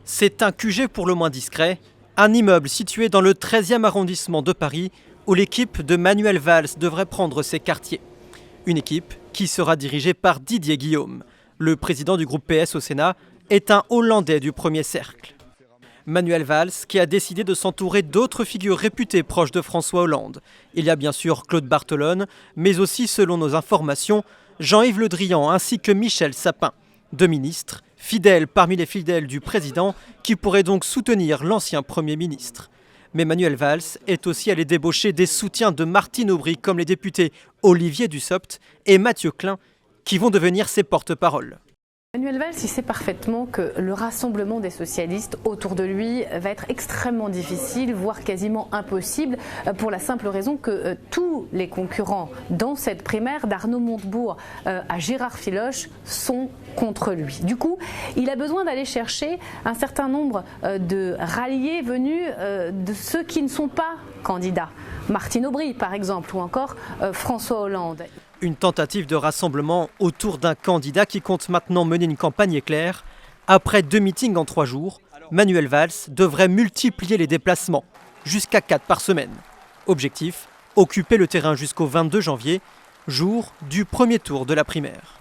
C'est un QG pour le moins discret, un immeuble situé dans le 13e arrondissement de Paris où l'équipe de Manuel Valls devrait prendre ses quartiers. Une équipe qui sera dirigée par Didier Guillaume. Le président du groupe PS au Sénat est un Hollandais du premier cercle. Manuel Valls qui a décidé de s'entourer d'autres figures réputées proches de François Hollande. Il y a bien sûr Claude Barthelone, mais aussi, selon nos informations, Jean-Yves Le Drian ainsi que Michel Sapin. Deux ministres, fidèles parmi les fidèles du président, qui pourraient donc soutenir l'ancien Premier ministre. Mais Manuel Valls est aussi allé débaucher des soutiens de Martine Aubry comme les députés Olivier Dussopt et Mathieu Klein, qui vont devenir ses porte-parole. Manuel Valls, il sait parfaitement que le rassemblement des socialistes autour de lui va être extrêmement difficile, voire quasiment impossible, pour la simple raison que tous les concurrents dans cette primaire, d'Arnaud Montebourg à Gérard Filoche, sont contre lui. Du coup, il a besoin d'aller chercher un certain nombre de ralliés venus de ceux qui ne sont pas candidats. Martine Aubry, par exemple, ou encore François Hollande. Une tentative de rassemblement autour d'un candidat qui compte maintenant mener une campagne éclair. Après 2 meetings en 3 jours, Manuel Valls devrait multiplier les déplacements, jusqu'à 4 par semaine. Objectif, occuper le terrain jusqu'au 22 janvier, jour du premier tour de la primaire.